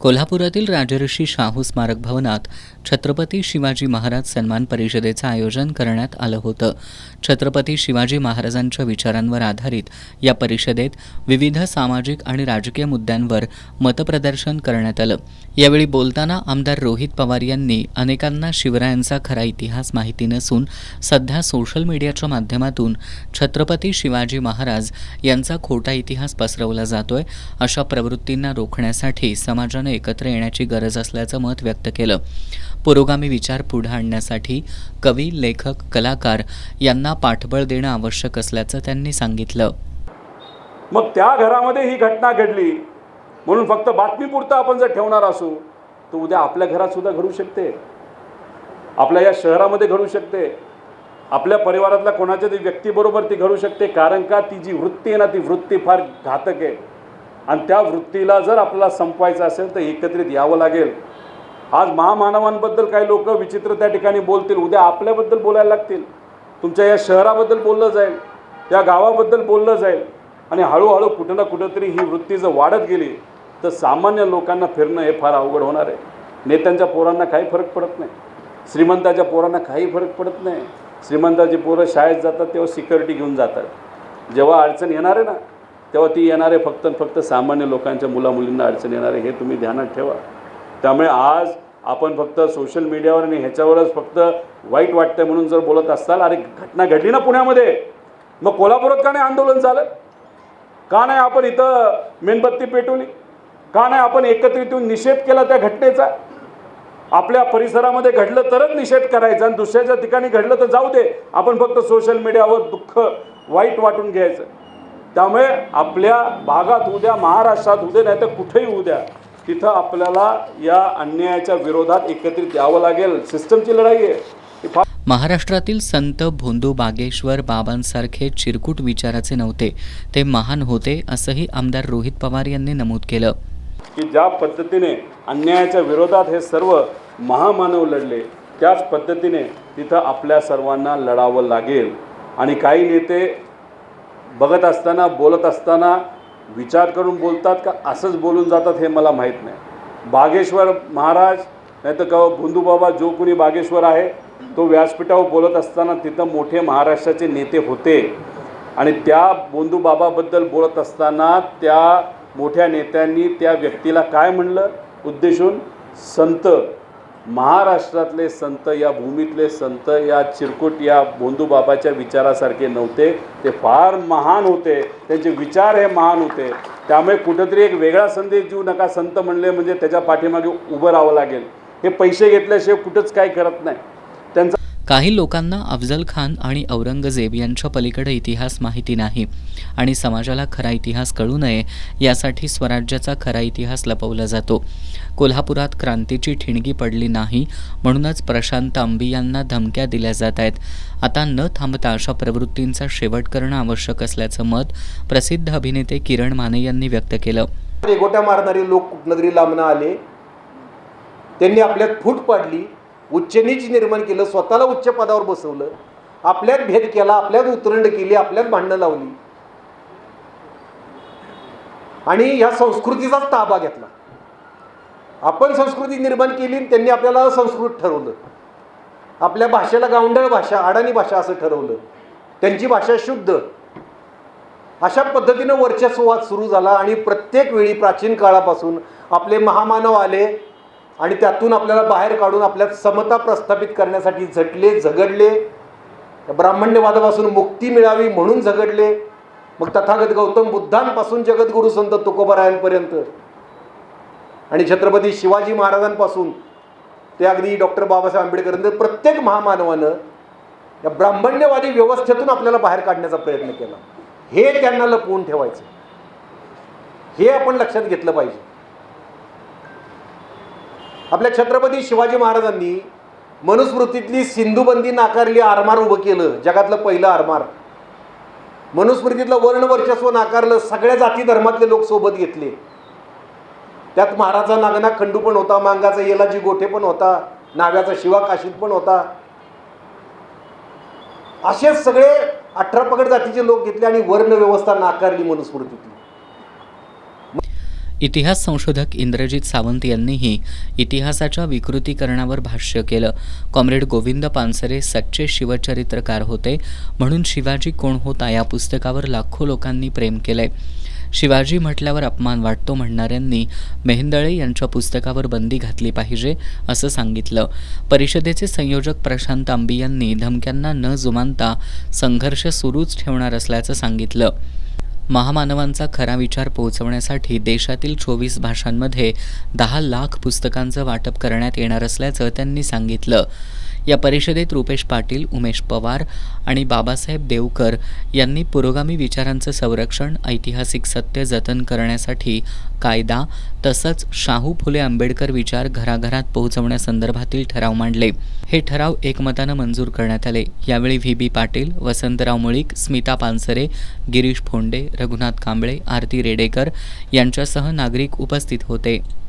कोल्हापुरातील राजर्षी शाहू स्मारक भवनात छत्रपती शिवाजी महाराज सन्मान परिषदेचं आयोजन करण्यात आलं होतं. छत्रपती शिवाजी महाराजांच्या विचारांवर आधारित या परिषदेत विविध सामाजिक आणि राजकीय मुद्द्यांवर मतप्रदर्शन करण्यात आलं. यावेळी बोलताना आमदार रोहित पवार यांनी अनेकांना शिवरायांचा खरा इतिहास माहिती नसून सध्या सोशल मीडियाच्या माध्यमातून छत्रपती शिवाजी महाराज यांचा खोटा इतिहास पसरवला जातोय, अशा प्रवृत्तींना रोखण्यासाठी समाजाने एकत्र येण्याची गरज असल्याचं मत व्यक्त केलं. पुरोगामी विचार पुढे आणण्यासाठी कवी, लेखक, कलाकार यांना पाठबळ देणं आवश्यक असल्याचं त्यांनी सांगितलं. मग त्या घरामध्ये ही घटना घडली म्हणून फक्त बातमीपुरतं आपण जर ठेवणार असू तर उद्या आपल्या घरात सुद्धा घडू शकते, आपल्या या शहरामध्ये घडू शकते, आपल्या परिवारातल्या कोणाच्या तरी व्यक्तीबरोबर ती घडू शकते. कारण का ती जी वृत्ती आहे ना, ती वृत्ती फार घातक आहे आणि त्या वृत्तीला जर आपल्याला संपवायचं असेल तर एकत्रित यावं लागेल. आज महामानवांबद्दल काही लोक विचित्र त्या ठिकाणी बोलतील, उद्या आपल्याबद्दल बोलायला लागतील, तुमच्या या शहराबद्दल बोललं जाईल, त्या गावाबद्दल बोललं जाईल आणि हळूहळू कुठं ना कुठंतरी ही वृत्ती जर वाढत गेली तर सामान्य लोकांना फिरणं हे फार अवघड होणार आहे. नेत्यांच्या पोरांना काही फरक पडत नाही, श्रीमंताच्या पोरांना काही फरक पडत नाही. श्रीमंताची पोरं शाळेत जातात तेव्हा सिक्युरिटी घेऊन जातात, जेव्हा अडचण येणार आहे ना तेव्हा ती येणार आहे फक्त फक्त सामान्य लोकांच्या मुलामुलींना अडचण येणार आहे, हे तुम्ही ध्यानात ठेवा. त्यामुळे आज आपण फक्त सोशल मीडियावर आणि ह्याच्यावरच फक्त वाईट वाटतंय म्हणून जर बोलत असाल, अरे घटना घडली ना पुण्यामध्ये, मग कोल्हापुरात का नाही आंदोलन झालं? का नाही आपण इथं मेणबत्ती पेटवली? का नाही आपण एकत्रित येऊन निषेध केला त्या घटनेचा? आपल्या परिसरामध्ये घडलं तरच निषेध करायचा आणि दुसऱ्याच्या ठिकाणी घडलं तर जाऊ दे, आपण फक्त सोशल मीडियावर दुःख वाईट वाटून घ्यायचं. त्यामुळे आपल्या भागात उद्या, महाराष्ट्रात उद्या, नाही तर कुठेही उद्या, तिथं आपल्याला या अन्यायाच्या विरोधात एकत्रित यावं लागेल. सिस्टमची लढाई आहे. महाराष्ट्रातील संत भोंदू बागेश्वर बाबांसारखे चिरकुट विचाराचे नव्हते, ते महान होते, असंही आमदार रोहित पवार यांनी नमूद केलं. की ज्या पद्धतीने अन्यायाच्या विरोधात हे सर्व महामानव लढले, त्याच पद्धतीने तिथं आपल्या सर्वांना लढावं लागेल. आणि काही नेते बघत असताना, बोलत असताना विचार करून बोलतात का असंच बोलून जातात हे मला माहीत नाही. बागेश्वर महाराज नाही तर का भोंदूबाबा, जो कोणी बागेश्वर आहे, तो व्यासपीठावर बोलत असताना तिथं मोठे महाराष्ट्राचे नेते होते आणि त्या भोंदूबाबाबद्दल बोलत असताना त्या मोठ्या नेत्यांनी त्या व्यक्तीला काय म्हणलं उद्देशून? संत, महाराष्ट्रातले संत, या भूमीतले संत या चिरकुट या भोंदूबाबाच्या विचारासारखे नव्हते, ते फार महान होते, त्यांचे विचार हे महान होते. त्यामुळे कुठंतरी एक वेगळा संदेश देऊ नका. संत म्हणले म्हणजे त्याच्या पाठीमागे उभं राहावं लागेल. हे पैसे घेतल्याशिवाय कुठंच काय करत नाही. त्यांचा काही लोकांना अफजल खान आणि औरंगजेब यांच्या पलीकडे इतिहास माहिती नाही आणि समाजाला खरा इतिहास कळू नये यासाठी स्वराज्याचा खरा इतिहास लपवला जातो. कोल्हापुरात क्रांतीची ठिणगी पडली नाही म्हणूनच प्रशांत अंबी यांना धमक्या दिल्या जात आहेत. आता न थांबता अशा प्रवृत्तींचा शेवट करणं आवश्यक असल्याचं मत प्रसिद्ध अभिनेते किरण माने यांनी व्यक्त केलं. गोट्या मारणारे लोक कुठनं तरी लांबणं आले, त्यांनी आपल्यात फूट पाडली, उच्च नीच निर्माण केलं, स्वतःला उच्च पदावर बसवलं, आपल्यात भेद केला, आपल्यात उतरंड केली, आपल्यात भांडणं लावली आणि ह्या संस्कृतीचाच ताबा घेतला. आपण संस्कृती निर्माण केली, त्यांनी आपल्याला संस्कृत ठरवलं, आपल्या भाषेला गावंढळ भाषा, अडाणी भाषा असं ठरवलं, त्यांची भाषा शुद्ध. अशा पद्धतीनं वर्चस्ववाद सुरू झाला आणि प्रत्येक वेळी प्राचीन काळापासून आपले महामानव आले आणि त्यातून आपल्याला बाहेर काढून आपल्यात समता प्रस्थापित करण्यासाठी झटले, झगडले, ब्राह्मण्यवादापासून मुक्ती मिळावी म्हणून झगडले. मग तथागत गौतम बुद्धांपासून जगद्गुरू संत तुकोबारायांपर्यंत आणि छत्रपती शिवाजी महाराजांपासून ते अगदी डॉक्टर बाबासाहेब आंबेडकरांपर्यंत प्रत्येक महामानवानं या ब्राह्मण्यवादी व्यवस्थेतून आपल्याला बाहेर काढण्याचा प्रयत्न केला. हे त्यांना लपवून ठेवायचं, हे आपण लक्षात घेतलं पाहिजे. आपल्या छत्रपती शिवाजी महाराजांनी मनुस्मृतीतली सिंधुबंदी नाकारली, आरमार उभं केलं, जगातलं पहिलं आरमार. मनुस्मृतीतलं वर्णवर्चस्व नाकारलं, सगळ्या जाती धर्मातले लोक सोबत घेतले. त्यात महाराजा नागना खंडू पण होता, मांगाचा येलाजी गोठे पण होता, नाव्याचा शिवा काशीद पण होता. असे सगळे 18 पगड जातीचे लोक घेतले आणि वर्ण व्यवस्था नाकारली मनुस्मृतीतली. इतिहास संशोधक इंद्रजित सावंत यांनीही इतिहासाच्या विकृतीकरणावर भाष्य केलं. कॉम्रेड गोविंद पानसरे सच्चे शिवचरित्रकार होते, म्हणून शिवाजी कोण होता या पुस्तकावर लाखो लोकांनी प्रेम केलंय. शिवाजी म्हटल्यावर अपमान वाटतो म्हणणाऱ्यांनी मेहेंदळे यांच्या पुस्तकावर बंदी घातली पाहिजे असं सांगितलं. परिषदेचे संयोजक प्रशांत आंबी यांनी धमक्यांना न जुमानता संघर्ष सुरूच ठेवणार असल्याचं सांगितलं. महामानवांचा खरा विचार पोहोचवण्यासाठी देशातील 24 भाषांमध्ये 10 लाख पुस्तकांचं वाटप करण्यात येणार असल्याचं त्यांनी सांगितलं. या परिषदेत रुपेश पाटील, उमेश पवार आणि बाबासाहेब देवकर यांनी पुरोगामी विचारांचं संरक्षण, ऐतिहासिक सत्य जतन करण्यासाठी कायदा तसंच शाहू फुले आंबेडकर विचार घराघरात पोहोचवण्यासंदर्भातील ठराव मांडले. हे ठराव एकमतानं मंजूर करण्यात आले. यावेळी व्ही.बी. पाटील, वसंतराव मुळीक, स्मिता पानसरे, गिरीश फोंडे, रघुनाथ कांबळे, आरती रेडेकर यांच्यासह नागरिक उपस्थित होते.